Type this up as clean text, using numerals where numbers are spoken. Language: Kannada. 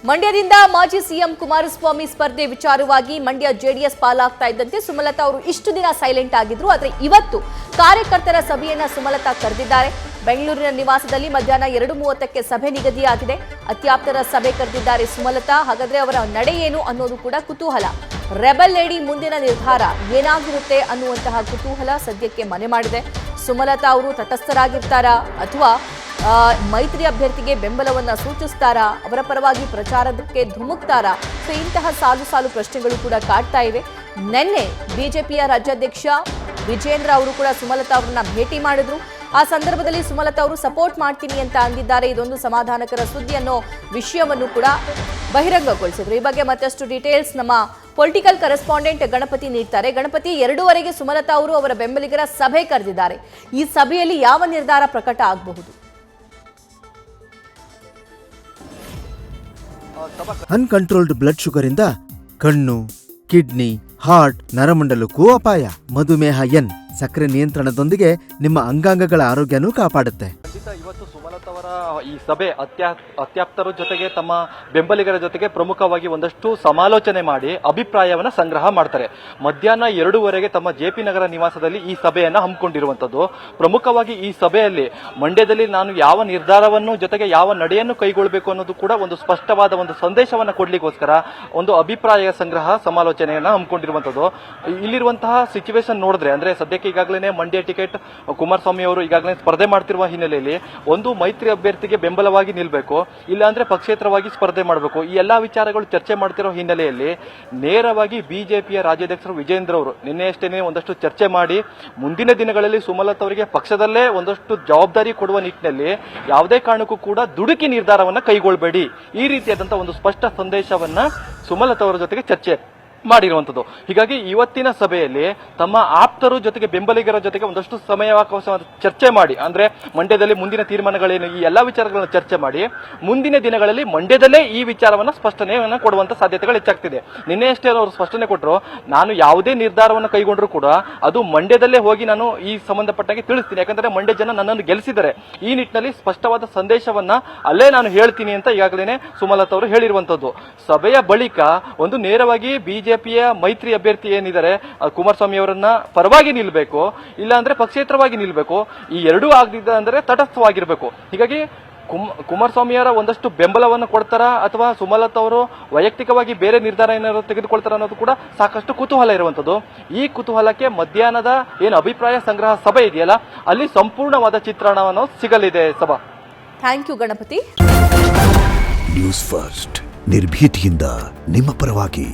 ಮಂಡ್ಯದಿಂದ ಮಾಜಿ ಸಿಎಂ ಕುಮಾರಸ್ವಾಮಿ ಸ್ಪರ್ಧೆ ವಿಚಾರವಾಗಿ ಮಂಡ್ಯ ಜೆಡಿಎಸ್ ಪಾಲಾಗ್ತಾ ಇದ್ದಂತೆ ಸುಮಲತಾ ಅವರು ಇಷ್ಟು ದಿನ ಸೈಲೆಂಟ್ ಆಗಿದ್ರು. ಆದರೆ ಇವತ್ತು ಕಾರ್ಯಕರ್ತರ ಸಭೆಯನ್ನ ಸುಮಲತಾ ಕರೆದಿದ್ದಾರೆ. ಬೆಂಗಳೂರಿನ ನಿವಾಸದಲ್ಲಿ ಮಧ್ಯಾಹ್ನ 2:30ಕ್ಕೆ ಸಭೆ ನಿಗದಿಯಾಗಿದೆ. ಅತ್ಯಾಪ್ತರ ಸಭೆ ಕರೆದಿದ್ದಾರೆ ಸುಮಲತಾ. ಹಾಗಾದ್ರೆ ಅವರ ನಡೆ ಏನು ಅನ್ನೋದು ಕೂಡ ಕುತೂಹಲ. ರೆಬಲ್ ಲೇಡಿ ಮುಂದಿನ ನಿರ್ಧಾರ ಏನಾಗಿರುತ್ತೆ ಅನ್ನುವಂತಹ ಕುತೂಹಲ ಸದ್ಯಕ್ಕೆ ಮನೆ ಮಾಡಿದೆ. ಸುಮಲತಾ ಅವರು ತಟಸ್ಥರಾಗಿರ್ತಾರಾ ಅಥವಾ ಮೈತ್ರಿ ಅಭ್ಯರ್ಥಿಗೆ ಬೆಂಬಲವನ್ನ ಸೂಚಿಸ್ತಾರಾ, ಅವರ ಪರವಾಗಿ ಪ್ರಚಾರಕ್ಕೆ ಧುಮುಕ್ತಾರಾ? ಸೊ ಇಂತಹ ಸಾಲು ಪ್ರಶ್ನೆಗಳು ಕೂಡ ಕಾಡ್ತಾ ಇವೆ. ನಿನ್ನೆ ಬಿಜೆಪಿಯ ರಾಜ್ಯಾಧ್ಯಕ್ಷ ವಿಜೇಂದ್ರ ಅವರು ಕೂಡ ಸುಮಲತಾ ಅವರನ್ನ ಭೇಟಿ ಮಾಡಿದ್ರು. ಆ ಸಂದರ್ಭದಲ್ಲಿ ಸುಮಲತಾ ಅವರು ಸಪೋರ್ಟ್ ಮಾಡ್ತೀನಿ ಅಂತ ಅಂದಿದ್ದಾರೆ. ಇದೊಂದು ಸಮಾಧಾನಕರ ಸುದ್ದಿ ಅನ್ನೋ ವಿಷಯವನ್ನು ಕೂಡ ಬಹಿರಂಗಗೊಳಿಸಿದ್ರು. ಈ ಬಗ್ಗೆ ಮತ್ತಷ್ಟು ಡೀಟೇಲ್ಸ್ ನಮ್ಮ ಪೊಲಿಟಿಕಲ್ ಕರೆಸ್ಪಾಂಡೆಂಟ್ ಗಣಪತಿ ನೀಡ್ತಾರೆ. ಗಣಪತಿ, 2:30ಗೆ ಸುಮಲತಾ ಅವರು ಅವರ ಬೆಂಬಲಿಗರ ಸಭೆ ಕರೆದಿದ್ದಾರೆ. ಈ ಸಭೆಯಲ್ಲಿ ಯಾವ ನಿರ್ಧಾರ ಪ್ರಕಟ ಆಗಬಹುದು? ಅನ್ಕಂಟ್ರೋಲ್ಡ್ ಬ್ಲಡ್ ಶುಗರ್ ಇಂದ ಕಣ್ಣು, ಕಿಡ್ನಿ, ಹಾರ್ಟ್, ನರಮಂಡಲಕ್ಕೂ ಅಪಾಯ. ಮಧುಮೇಹ ಎನ್ ಸಕ್ಕರೆ ನಿಯಂತ್ರಣದೊಂದಿಗೆ ನಿಮ್ಮ ಅಂಗಾಂಗಗಳ ಆರೋಗ್ಯನೂ ಕಾಪಾಡುತ್ತೆ. ಇವತ್ತು ಸುಮಲತಾ ಅವರ ಈ ಸಭೆ ಅತ್ಯಾಪ್ತರ ಜೊತೆಗೆ ತಮ್ಮ ಬೆಂಬಲಿಗರ ಜೊತೆಗೆ ಪ್ರಮುಖವಾಗಿ ಒಂದಷ್ಟು ಸಮಾಲೋಚನೆ ಮಾಡಿ ಅಭಿಪ್ರಾಯವನ್ನ ಸಂಗ್ರಹ ಮಾಡ್ತಾರೆ. ಮಧ್ಯಾಹ್ನ 2:30ಗೆ ತಮ್ಮ ಜೆಪಿ ನಗರ ನಿವಾಸದಲ್ಲಿ ಈ ಸಭೆಯನ್ನ ಹಮ್ಮಿಕೊಂಡಿರುವಂತದ್ದು. ಪ್ರಮುಖವಾಗಿ ಈ ಸಭೆಯಲ್ಲಿ ಮಂಡ್ಯದಲ್ಲಿ ನಾನು ಯಾವ ನಿರ್ಧಾರವನ್ನು ಜೊತೆಗೆ ಯಾವ ನಡೆಯನ್ನು ಕೈಗೊಳ್ಳಬೇಕು ಅನ್ನೋದು ಕೂಡ ಒಂದು ಸ್ಪಷ್ಟವಾದ ಒಂದು ಸಂದೇಶವನ್ನ ಕೊಡ್ಲಿಕ್ಕೋಸ್ಕರ ಒಂದು ಅಭಿಪ್ರಾಯ ಸಂಗ್ರಹ ಸಮಾಲೋಚನೆಯನ್ನ ಹಮ್ಮಿಕೊಂಡಿರುವಂತದ್ದು. ಇಲ್ಲಿರುವಂತಹ ಸಿಚುವೇಶನ್ ನೋಡಿದ್ರೆ ಅಂದ್ರೆ ಸದ್ಯಕ್ಕೆ ಈಗಾಗಲೇ ಮಂಡ್ಯ ಟಿಕೆಟ್ ಕುಮಾರಸ್ವಾಮಿ ಅವರು ಈಗಾಗಲೇ ಸ್ಪರ್ಧೆ ಮಾಡ್ತಿರುವ ಹಿನ್ನೆಲೆಯಲ್ಲಿ ಒಂದು ಮೈತ್ರಿ ಅಭ್ಯರ್ಥಿಗೆ ಬೆಂಬಲವಾಗಿ ನಿಲ್ಬೇಕು, ಇಲ್ಲಾಂದ್ರೆ ಪಕ್ಷೇತರವಾಗಿ ಸ್ಪರ್ಧೆ ಮಾಡಬೇಕು. ಈ ಎಲ್ಲಾ ವಿಚಾರಗಳು ಚರ್ಚೆ ಮಾಡ್ತಿರೋ ಹಿನ್ನೆಲೆಯಲ್ಲಿ ನೇರವಾಗಿ ಬಿಜೆಪಿಯ ರಾಜ್ಯಾಧ್ಯಕ್ಷರು ವಿಜೇಂದ್ರ ಅವರು ನಿನ್ನೆಯಷ್ಟೇ ಒಂದಷ್ಟು ಚರ್ಚೆ ಮಾಡಿ ಮುಂದಿನ ದಿನಗಳಲ್ಲಿ ಸುಮಲತಾ ಅವರಿಗೆ ಪಕ್ಷದಲ್ಲೇ ಒಂದಷ್ಟು ಜವಾಬ್ದಾರಿ ಕೊಡುವ ನಿಟ್ಟಿನಲ್ಲಿ ಯಾವುದೇ ಕಾರಣಕ್ಕೂ ಕೂಡ ದುಡುಕಿ ನಿರ್ಧಾರವನ್ನ ಕೈಗೊಳ್ಳಬೇಡಿ, ಈ ರೀತಿಯಾದಂತಹ ಒಂದು ಸ್ಪಷ್ಟ ಸಂದೇಶವನ್ನ ಸುಮಲತಾ ಅವರ ಜೊತೆಗೆ ಚರ್ಚೆ ಮಾಡಿರುವಂತದ್ದು. ಹೀಗಾಗಿ ಇವತ್ತಿನ ಸಭೆಯಲ್ಲಿ ತಮ್ಮ ಆಪ್ತರು ಜೊತೆಗೆ ಬೆಂಬಲಿಗರ ಜೊತೆಗೆ ಒಂದಷ್ಟು ಸಮಯಾವಕಾಶ ಚರ್ಚೆ ಮಾಡಿ, ಅಂದ್ರೆ ಮಂಡ್ಯದಲ್ಲಿ ಮುಂದಿನ ತೀರ್ಮಾನಗಳೇನು ಈ ಎಲ್ಲಾ ವಿಚಾರಗಳನ್ನು ಚರ್ಚೆ ಮಾಡಿ ಮುಂದಿನ ದಿನಗಳಲ್ಲಿ ಮಂಡ್ಯದಲ್ಲೇ ಈ ವಿಚಾರವನ್ನ ಸ್ಪಷ್ಟನೆಯನ್ನ ಕೊಡುವಂತ ಸಾಧ್ಯತೆಗಳು ಹೆಚ್ಚಾಗ್ತಿದೆ. ನಿನ್ನೆಯಷ್ಟೇ ಅವರು ಸ್ಪಷ್ಟನೆ ಕೊಟ್ಟರು, ನಾನು ಯಾವುದೇ ನಿರ್ಧಾರವನ್ನು ಕೈಗೊಂಡ್ರು ಕೂಡ ಅದು ಮಂಡ್ಯದಲ್ಲೇ ಹೋಗಿ ನಾನು ಈ ಸಂಬಂಧಪಟ್ಟಾಗೆ ತಿಳಿಸ್ತೀನಿ, ಯಾಕಂದ್ರೆ ಮಂಡ್ಯ ಜನ ನನ್ನನ್ನು ಗೆಲ್ಲಿಸಿದ್ದಾರೆ, ಈ ನಿಟ್ಟಿನಲ್ಲಿ ಸ್ಪಷ್ಟವಾದ ಸಂದೇಶವನ್ನ ಅಲ್ಲೇ ನಾನು ಹೇಳ್ತೀನಿ ಅಂತ ಈಗಾಗಲೇ ಸುಮಲತಾ ಅವರು ಹೇಳಿರುವಂತದ್ದು. ಸಭೆಯ ಬಳಿಕ ಒಂದು ನೇರವಾಗಿ ಬಿಜೆಪಿಯ ಮೈತ್ರಿ ಅಭ್ಯರ್ಥಿ ಏನಿದ್ದಾರೆ ಕುಮಾರಸ್ವಾಮಿ ಅವರನ್ನ ಪರವಾಗಿ ನಿಲ್ಬೇಕು, ಇಲ್ಲ ಅಂದ್ರೆ ಪಕ್ಷೇತರವಾಗಿ ನಿಲ್ಬೇಕು, ಈ ಎರಡೂ ಆಗದಿದ್ದ ಅಂದ್ರೆ ತಟಸ್ಥವಾಗಿರ್ಬೇಕು. ಹೀಗಾಗಿ ಕುಮಾರಸ್ವಾಮಿಯವರ ಒಂದಷ್ಟು ಬೆಂಬಲವನ್ನು ಕೊಡ್ತಾರ ಅಥವಾ ಸುಮಲತಾ ಅವರು ವೈಯಕ್ತಿಕವಾಗಿ ಬೇರೆ ನಿರ್ಧಾರ ಏನಾದ್ರು ತೆಗೆದುಕೊಳ್ತಾರ ಅನ್ನೋದು ಕೂಡ ಸಾಕಷ್ಟು ಕುತೂಹಲ ಇರುವಂತದ್ದು. ಈ ಕುತೂಹಲಕ್ಕೆ ಮಧ್ಯಾಹ್ನದ ಏನು ಅಭಿಪ್ರಾಯ ಸಂಗ್ರಹ ಸಭೆ ಇದೆಯಲ್ಲ ಅಲ್ಲಿ ಸಂಪೂರ್ಣವಾದ ಚಿತ್ರಣವನ್ನು ಸಿಗಲಿದೆ. ಸಭಾ, thank you Ganapati. News first ನಿರ್ಭೀತಿಯಿಂದ ನಿಮ್ಮ ಪರವಾಗಿ.